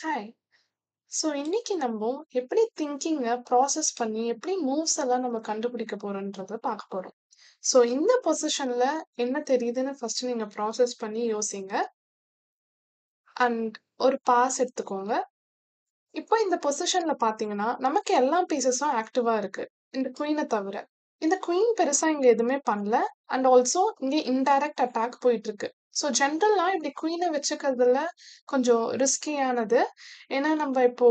Hi. So இன்னைக்கு நம்ம எப்படி திங்கிங்க ப்ராசஸ் பண்ணி எப்படி மூவ்ஸ் எல்லாம் நம்ம கண்டுபிடிக்க போறோன்றத பார்க்க போறோம். ஸோ இந்த பொசிஷன்ல என்ன தெரியுதுன்னு ஃபர்ஸ்ட் நீங்க ப்ராசஸ் பண்ணி யோசிங்க. அண்ட் ஒரு பாஸ் எடுத்துக்கோங்க. இப்போ இந்த பொசிஷன்ல பார்த்தீங்கன்னா, நமக்கு எல்லா பீசஸும் ஆக்டிவா இருக்கு. இந்த குயின தவிர. இந்த குயின் பெருசா இங்க எதுவுமே பண்ணல. அண்ட் ஆல்சோ இங்க இன்டைரக்ட் அட்டாக் போயிட்டு இருக்கு. ஸோ ஜென்ரலா இப்படி குயின வச்சுக்கிறதுல கொஞ்சம் ரிஸ்கியானது. ஏன்னா நம்ம இப்போ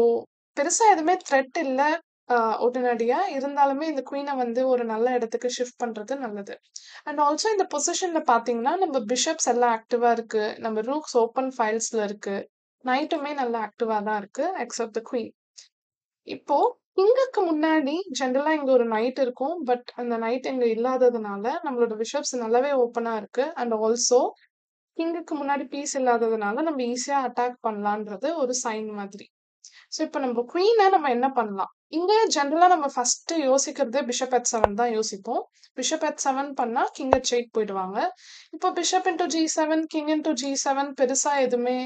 பெருசா எதுவுமே த்ரெட் இல்ல. உடனடியா. இருந்தாலுமே இந்த குயின வந்து ஒரு நல்ல இடத்துக்கு ஷிஃப்ட் பண்றது நல்லது. அண்ட் ஆல்சோ இந்த பொசிஷன்ல பார்த்தீங்கன்னா, நம்ம பிஷப்ஸ் எல்லாம் ஆக்டிவா இருக்கு. நம்ம ரூக்ஸ் ஓப்பன் ஃபைல்ஸ்ல இருக்கு. நைட்டுமே நல்லா ஆக்டிவா தான் இருக்கு. Except the queen. இப்போ கிங்குக்கு முன்னாடி ஜெனரலா இங்க ஒரு நைட் இருக்கும். பட் அந்த நைட் இங்க இல்லாததுனால நம்மளோட பிஷப்ஸ் நல்லாவே ஓப்பனா இருக்கு. அண்ட் ஆல்சோ கிங்குக்கு முன்னாடி பீஸ் இல்லாததுனால நம்ம ஈஸியா அட்டாக் பண்ணலான்றது ஒரு சைன் மாதிரி. ஸோ இப்ப நம்ம குயின நம்ம என்ன பண்ணலாம்? இங்க ஜெனரலா நம்ம ஃபர்ஸ்ட் யோசிக்கிறதே பிஷப் H7 தான் யோசிப்போம். பிஷப் H7 பண்ணா கிங் H8 போயிடுவாங்க. இப்போ bishop into G7, king into G7 பெருசா எதுவுமே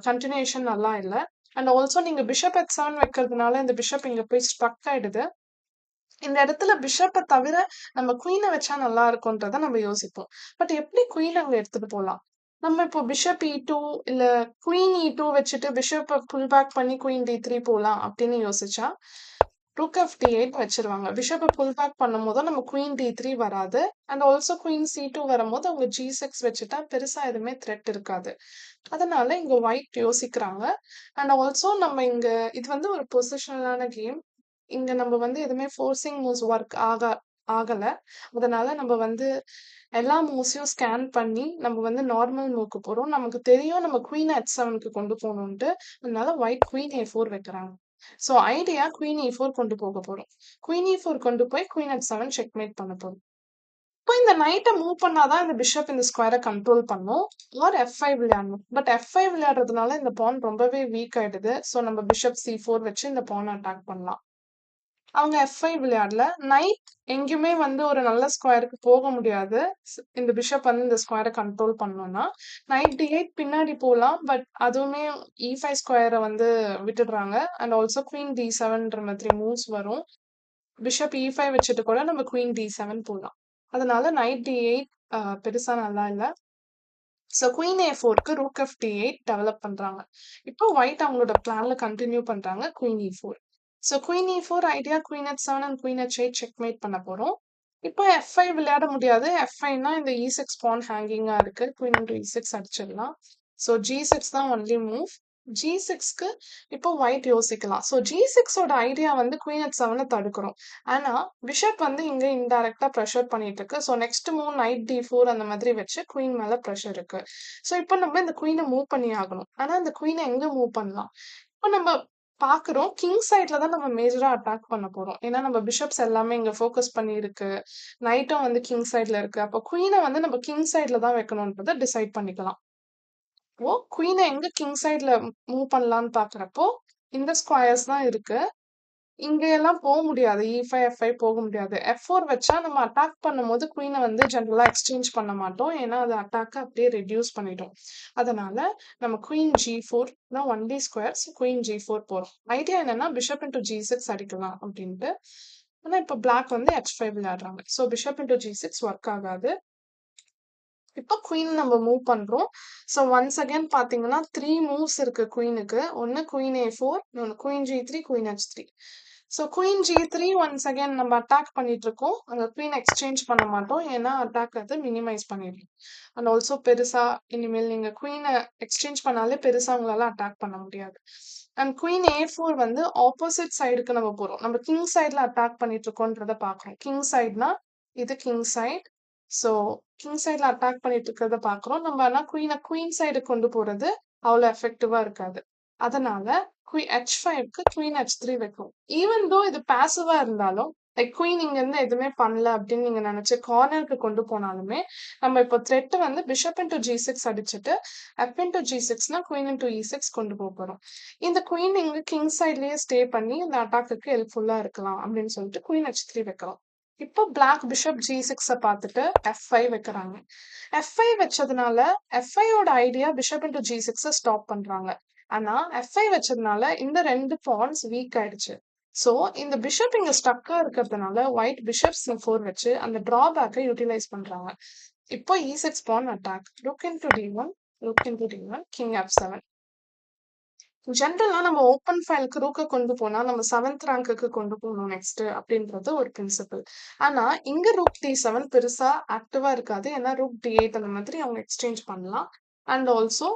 கன்டினியூஷன் நல்லா இல்ல. அண்ட் ஆல்சோ நீங்க பிஷப் H7 வைக்கிறதுனால இந்த பிஷப் இங்க போய் ஸ்ட்ரக் ஆயிடுது. இந்த இடத்துல பிஷப்ப தவிர நம்ம குயின வச்சா நல்லா இருக்கும்ன்றத நம்ம யோசிப்போம். பட் எப்படி குயின் அங்க எடுத்துட்டு போலாம்? நம்ம இப்போ பிஷப் E2 இல்ல குயின் E2 வச்சுட்டு பிஷப்ப புல் பேக் பண்ணி குயின் D3 போலாம் அப்படின்னு யோசிச்சா, ரூக் ஆஃப் D8 வச்சுருவாங்க. பிஷப்ப புல் பேக் பண்ணும்போது நம்ம குயின் D3 வராது. அண்ட் ஆல்சோ குயின் C2 வரும்போது அவங்க G6 வச்சுட்டா பெருசா எதுவுமே த்ரெட் இருக்காது. அதனால இங்க ஒயிட் யோசிக்கிறாங்க. அண்ட் ஆல்சோ நம்ம இங்க இது வந்து ஒரு பொசிஷனலான கேம். இங்க நம்ம வந்து எதுவுமே ஃபோர்சிங் மூவ்ஸ் ஒர்க் ஆகல. அதனால நம்ம வந்து எல்லா மூவ்ஸையும் ஸ்கேன் பண்ணி நம்ம வந்து நார்மல் மூவ்க்கு போறோம். நமக்கு தெரியும் நம்ம குயின் H7க்கு கொண்டு போணும்ன்ட்டு. அதனால ஒயிட் குயின் A4 வைக்கிறாங்க. ஸோ ஐடியா குயின் E4 கொண்டு போக போறோம். குயின் E4 கொண்டு போய் குயின் H7 செக்மேட் பண்ண போறோம். இப்போ இந்த நைட்ட மூவ் பண்ணா தான் இந்த பிஷப் இந்த ஸ்கொயர கண்ட்ரோல் பண்ணும். ஆர் F5 விளையாடணும். பட் F5 விளையாடுறதுனால இந்த பான் ரொம்பவே வீக் ஆயிடுது. ஸோ நம்ம பிஷப் C4 வச்சு இந்த பான அட்டாக் பண்ணலாம். அவங்க F5 விளையாடல. நைட் எங்கேயுமே வந்து ஒரு நல்ல ஸ்கொயருக்கு போக முடியாது. இந்த பிஷப் வந்து இந்த ஸ்கொயர கண்ட்ரோல் பண்ணணும்னா. நைட் D8 பின்னாடி போலாம். பட் அதுவுமே E5 ஸ்கொயர வந்து விட்டுடுறாங்க. அண்ட் ஆல்சோ குயின் D7ன்ற மாதிரி மூவ்ஸ் வரும். பிஷப் E5 வச்சுட்டு கூட நம்ம குயின் D7 போலாம். அதனால நைட் D8 பெருசா நல்லா இல்ல. ஸோ குயின் A4க்கு ரூக் ஆஃப் D8 டெவலப் பண்றாங்க. இப்போ ஒயிட் அவங்களோட பிளான்ல கன்டின்யூ பண்றாங்க queen E4. So queen E4 idea queen H7 and queen H8 checkmate பண்ண போறோம். இப்போ F5 விளையாட முடியாது. F5னா இந்த E6 பான் ஹேங்கிங்கா இருக்கு. குயின் இன்டூ E6 அடிச்சிடலாம். ஸோ G6 தான் ஒன்லி மூவ். G6க்கு இப்போ ஒயிட் யோசிக்கலாம். ஸோ G6ஓட ஐடியா வந்து குயின் H7 தடுக்கிறோம். ஆனா பிஷப் வந்து இங்க இன்டைரக்டா பிரஷர் பண்ணிட்டு இருக்கு. So next move night D4 அந்த மாதிரி வச்சு குயின் மேல பிரஷர் இருக்கு. ஸோ இப்போ நம்ம இந்த குயினை மூவ் பண்ணி ஆகணும். ஆனா இந்த குயினை எங்க மூவ் பண்ணலாம்? இப்போ நம்ம பாக்குறோம் கிங் சைட்ல தான் நம்ம மேஜரா அட்டாக் பண்ண போறோம். ஏன்னா நம்ம பிஷப்ஸ் எல்லாமே இங்க ஃபோக்கஸ் பண்ணி இருக்கு. நைட்டும் வந்து கிங் சைட்ல இருக்கு. அப்போ குயினை வந்து நம்ம கிங் சைட்ல தான் வைக்கணும்ன்றத டிசைட் பண்ணிக்கலாம். இப்போ குயினை எங்க கிங் சைட்ல மூவ் பண்ணலாம்னு பாக்குறப்போ இந்த ஸ்கொயர்ஸ் தான் இருக்கு. இங்க எல்லாம் போ முடியாது. E5, F5 போக முடியாது. F4 வச்சா நம்ம அட்டாக் பண்ணும்போது குயின வந்து ஜெனரலா எக்ஸ்சேஞ்ச் பண்ண மாட்டோம். ஏன்னா அது அட்டாக்க அப்படியே ரெடியூஸ் பண்ணிடும். அதனால நம்ம குயின் G4 தான் ஒன்லி ஸ்கொயர்ஸ். குயின் G4 போறோம். ஐடியா என்னன்னா பிஷப் இன்டூ G6 அடிக்கலாம் அப்படின்ட்டு. ஆனா இப்போ பிளாக் வந்து H5 விளையாடுறாங்க. So bishop into G6 work ஆகாது. இப்போ குயின் நம்ம மூவ் பண்றோம். ஸோ ஒன்ஸ் அகைன் பாத்தீங்கன்னா 3 மூவ்ஸ் இருக்கு குயினுக்கு. ஒன்னு குயின் A4, இன்னொன்னு queen G3, queen H3. So queen G3 once again நம்ம அட்டாக் பண்ணிட்டு இருக்கோம். அங்க குயின் எக்ஸ்சேஞ்ச் பண்ண மாட்டோம். ஏன்னா அட்டாக் அது மினிமைஸ் பண்ணிடும். அண்ட் ஆல்சோ பெருசா இனிமேல் நீங்க குயினை எக்ஸ்சேஞ்ச் பண்ணாலே பெருசா உங்களால அட்டாக் பண்ண முடியாது. அண்ட் குயின் A4 வந்து ஆப்போசிட் சைடுக்கு நம்ம போறோம். நம்ம கிங் சைட்ல அட்டாக் பண்ணிட்டு இருக்கோன்றத பாக்குறோம். கிங் சைட்னா இது கிங் சைட். ஸோ கிங் சைட்ல அட்டாக் பண்ணிட்டு இருக்கிறத பாக்குறோம். நம்ம ஆனா குயின் சைடு கொண்டு போறது அவ்வளவு எஃபெக்டிவா இருக்காது. அதனால H5க்கு குயின் H3 வைக்கும். ஈவன் தோ இது பாசிவா இருந்தாலும் லைக் குயின் இங்க இருந்து எதுவுமே பண்ணல அப்படின்னு நீங்க நினைச்சு கார்னருக்கு கொண்டு போனாலுமே நம்ம இப்போ த்ரெட் வந்து பிஷப் இன்டூ G6 அடிச்சுட்டு F இன்டூ G6னா குயின் இன்டூ E6 கொண்டு போக போறோம். இந்த குயின் இங்க கிங் சைட்லயே ஸ்டே பண்ணி இந்த அட்டாக்குக்கு ஹெல்ப்ஃபுல்லா இருக்கலாம் அப்படின்னு சொல்லிட்டு குயின் H3 வைக்கலாம். இப்போ பிளாக் பிஷப் G6 பார்த்துட்டு F5 வைக்கிறாங்க. F5 வச்சதுனால F5 ஓட idea bishop into G6 stop பண்றாங்க. ஆனா F5 வச்சதுனால இந்த 2 பான்ஸ் வீக் ஆயிடுச்சு. சோ இந்த பிஷப் இங்க ஸ்டக்கா இருக்கிறதுனால ஒயிட் பிஷப் C4 வச்சு அந்த டிராபேக்கை யூட்டிலைஸ் பண்றாங்க. இப்போ E6 பான் attack. Rook into D1, rook into D1, King F7. ஜென்ரலா நம்ம ஓப்பன் ஃபைலுக்கு ரூக்க கொண்டு போனா, நம்ம 7த் ரேங்க்குக்கு கொண்டு போணும் நெக்ஸ்ட் அப்படின்றது ஒரு பிரின்சிபல். ஆனா, இங்க ரூக் D7 பெருசா ஆக்டிவா இருக்காது. ஏன்னா ரூக் D8 அந்த மாதிரி அவங்க எக்ஸ்சேஞ்ச் பண்ணலாம். அண்ட் ஆல்சோ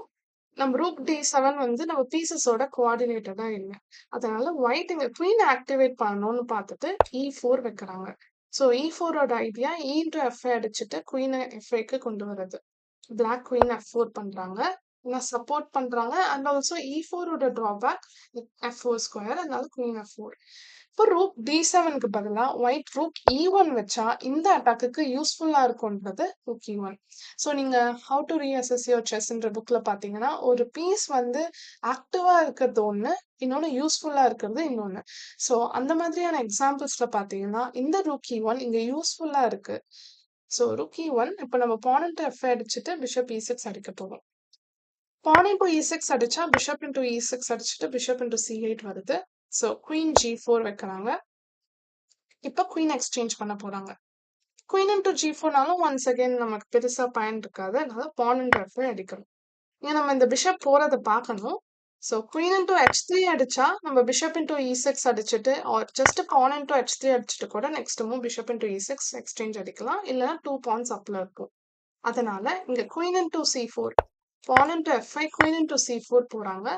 நம்ம ரூக் D7 வந்து நம்ம பீசஸோட கோஆர்டினேட்டடா இல்ல. அதனால ஒயிட் இங்க குவீன் ஆக்டிவேட் பண்ணணும்னு பார்த்துட்டு E4 வைக்கிறாங்க. சோ E4 ஓட ஐடியா E into F5 அடிச்சுட்டு குவீன F5க்கு கொண்டு வர்றது. பிளாக் குயின் F4 பண்றாங்க. சப்போர்ட் பண்றாங்க. அண்ட் ஆல்சோ E4 ஓட டிராபேக் F4 ஸ்கொயர். அதனால குயின் F4. இப்போ ரூக் D7க்கு பதிலா ஒயிட் ரூக் E1 வச்சா இந்த அட்டாக்குக்கு யூஸ்ஃபுல்லா இருக்கும்ன்றது ரூக் E1. ஸோ நீங்க ஹவ் டு ரீஅசஸ் யுவர் செஸ்ன்ற புக்ல பாத்தீங்கன்னா ஒரு பீஸ் வந்து ஆக்டிவா இருக்கிறது ஒண்ணு, இன்னொன்னு யூஸ்ஃபுல்லா இருக்கிறது இன்னொன்னு. ஸோ அந்த மாதிரியான எக்ஸாம்பிள்ஸ்ல பாத்தீங்கன்னா இந்த ரூக் E1 இங்க யூஸ்ஃபுல்லா இருக்கு. ஸோ ரூக் E1 இப்போ நம்ம பான் இன்டு F அடிச்சுட்டு பிஷப் E6 அடிக்க போறோம். பான் இன்டு E6 அடிச்சா பிஷப் இன்டு E6 அடிச்சுட்டு பிஷப் இன்டு C8 வருது. ஸோ குயின் G4 வைக்கிறாங்க. இப்போ குயின் எக்ஸ்சேஞ்ச் பண்ண போறாங்க. குயின் இன்டு G4னாலும் ஒன்ஸ் அகைன் நமக்கு பெருசா பயன் இருக்காது. அதனால பான் இன்டு F அடிக்கிறோம். இங்க நம்ம இந்த பிஷப் போறத பார்க்கணும். ஸோ குயின் இன்டு H3 அடிச்சா நம்ம பிஷப் இன்டு E6 அடிச்சுட்டு are just porn into H3 அடிச்சுட்டு கூட next move bishop into E6 exchange அடிக்கலாம். இல்லைன்னா 2 பான்ஸ் அப்ல இருக்கும். அதனால இங்க queen into C4, pawn into F5, queen into C4 போறாங்க.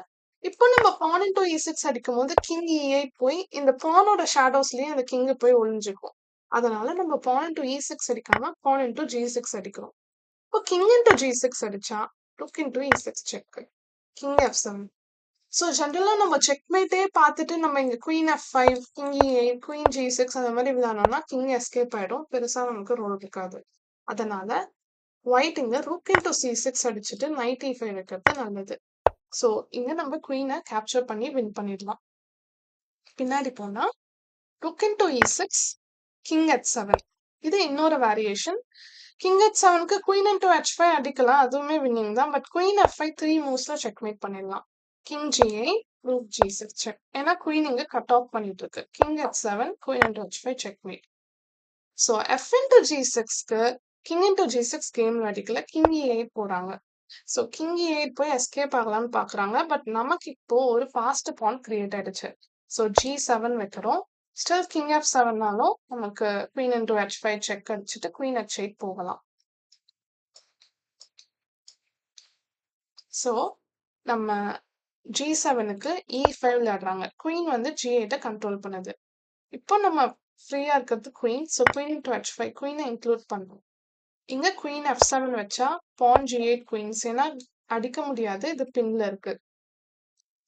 இப்போ நம்ம பான் இன்டு E6 அடிக்கும்போது கிங் E8 போய் இந்த பானோட ஷேடோஸ்லயே அந்த கிங் போய் ஒளிஞ்சுக்கும். அதனால நம்ம பான் இன்டு E6 அடிக்காம பான் இன்டு G6 அடிக்கிறோம். இப்போ கிங் இன்டு G6 அடிச்சா rook into E6 check. King F7. So ஜென்ரலா நம்ம செக்மேட்டே பார்த்துட்டு நம்ம இங்க queen F5, king E8, queen G6 அந்த மாதிரி விளையாடணும்னா கிங் எஸ்கேப் ஆயிடும். பெருசா நமக்கு ரோல் இருக்காது. அதனால ஒயிட் இங்க ரூக் இன்டு C6 அடிச்சுட்டு நைட் E5 வைக்கிறது நல்லது. ஸோ இங்க நம்ம குயினை கேப்சர் பண்ணி வின் பண்ணிடலாம். பின்னாடி போனா rook into E6, king H7. இது இன்னொரு வேரியேஷன். கிங் H7க்கு குயின் இன்டு H5 அடிக்கலாம். அதுவுமே வின்னிங் தான். பட் குயின் F5 3 மூவ்ஸ்ல செக்மேட் பண்ணிடலாம். King G8, rook G6 check. ஏன்னா குயின் இங்க கட் ஆஃப் பண்ணிட்டு இருக்கு. King H7, queen into H5 checkmate. So F into G6க்கு கிங் இன்டு G6 கேம் அடிக்கல. கிங் E8 போறாங்க. ஸோ கிங் E8 போய் எஸ்கேப் ஆகலாம்னு பாக்குறாங்க. பட் நமக்கு இப்போ ஒரு ஃபாஸ்ட் பான் கிரியேட் ஆயிடுச்சு. ஸோ G7 வைக்கிறோம். ஸ்டில் கிங் F7னாலும் நமக்கு குயின் இன்டு H5 செக் அடிச்சுட்டு குயின் H8 போகலாம். ஸோ நம்ம G7க்கு E5 விளையாடுறாங்க. குயின் வந்து G8 கண்ட்ரோல் பண்ணுது. இப்போ நம்ம ஃப்ரீயா இருக்கிறது queen. So queen into H5 குயினை இன்க்ளூட் பண்றோம். இங்க குயின் F7 வச்சா பான் G8 குயின்ஸ். ஏன்னா அடிக்க முடியாது. இது பின்ல இருக்கு.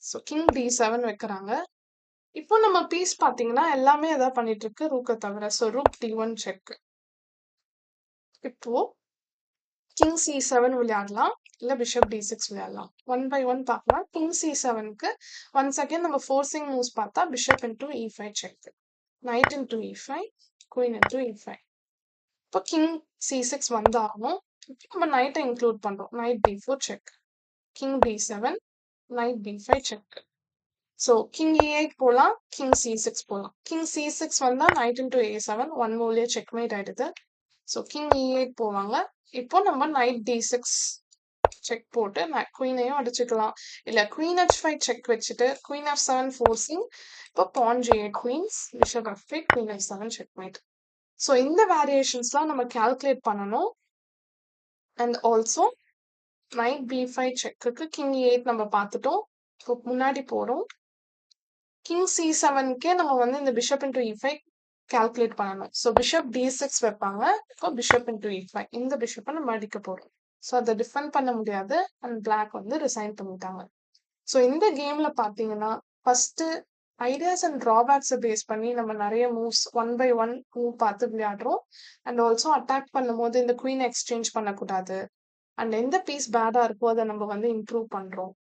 ஸோ கிங் D7 வைக்கிறாங்க. இப்போ நம்ம பீஸ் பாத்தீங்கன்னா எல்லாமே எதாவது பண்ணிட்டு இருக்கு ரூக்க தவிர. So rook D1 check. இப்போ கிங் C7 விளையாடலாம். இல்ல பிஷப் D6 விளையாடலாம். 1 by 1 பார்க்கலாம். கிங் C7க்கு ஒன்ஸ் அகைன் நம்ம ஃபோர்சிங் மூவ்ஸ் பார்த்தா bishop into E5 check. Knight into E5, queen into E5. இப்போ கிங் C6 வந்தாகணும். நம்ம நைட்டை இன்க்ளூட் பண்றோம். Knight D4 check. King D7, knight D5 check. So king E8 போலாம். கிங் C6 போலாம். கிங் C6 வந்தா நைட் இன்டு A7 ஒன் மூவ்லயே checkmate ஆயிடுது. ஸோ கிங் E8 போவாங்க. இப்போ நம்ம நைட் D6 செக் போட்டு குயினையும் அடிச்சுக்கலாம். இல்ல குயின் H5 செக் வச்சுட்டு குயின் F7 ஃபோர்சிங். இப்போ pawn G8 queens, bishop F8, queen F7 checkmate. So இந்த வேரியேஷன்ஸ்லாம் நம்ம கால்குலேட் பண்ணணும். அண்ட் ஆல்சோ நைட் B5 செக்குக்கு கிங் E8 நம்ம பார்த்துட்டோம். இப்போ முன்னாடி போறோம். கிங் C7க்கே நம்ம வந்து இந்த பிஷப் இன்டு E5 கால்குலேட் பண்ணணும். ஸோ பிஷப் D6 வைப்பாங்க. இப்போ பிஷப் இன்டு E5 இந்த பிஷப்பை நம்ம அடிக்க போறோம். ஸோ அதை டிஃபெண்ட் பண்ண முடியாது. அண்ட் பிளாக் வந்து ரிசைன் பண்ணிட்டாங்க. ஸோ இந்த கேம்ல பாத்தீங்கன்னா ஃபர்ஸ்ட் ஐடியாஸ் அண்ட் டிராபேக்ஸை பேஸ் பண்ணி நம்ம நிறைய மூவ்ஸ் 1 by 1 மூவ் பார்த்து விளையாடுறோம். அண்ட் ஆல்சோ அட்டாக் பண்ணும்போது இந்த குயின் எக்ஸ்சேஞ்ச் பண்ணக்கூடாது. அண்ட் எந்த பீஸ் பேடா இருக்கோ அதை நம்ம வந்து இம்ப்ரூவ் பண்றோம்.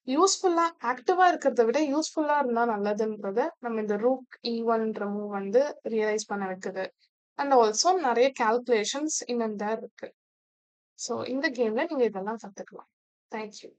யூஸ்ஃபுல்லா ஆக்டிவா இருக்கிறத விட யூஸ்ஃபுல்லா இருந்தா நல்லதுன்றத நம்ம இந்த ரூக் E1ன்ற மூவ் வந்து ரியலைஸ் பண்ண வைக்குது. அண்ட் ஆல்சோ நிறைய கால்குலேஷன்ஸ் இன்னும் தான் இருக்கு. ஸோ இந்த கேம்ல நீங்க இதெல்லாம் கத்துக்கலாம். தேங்க்யூ.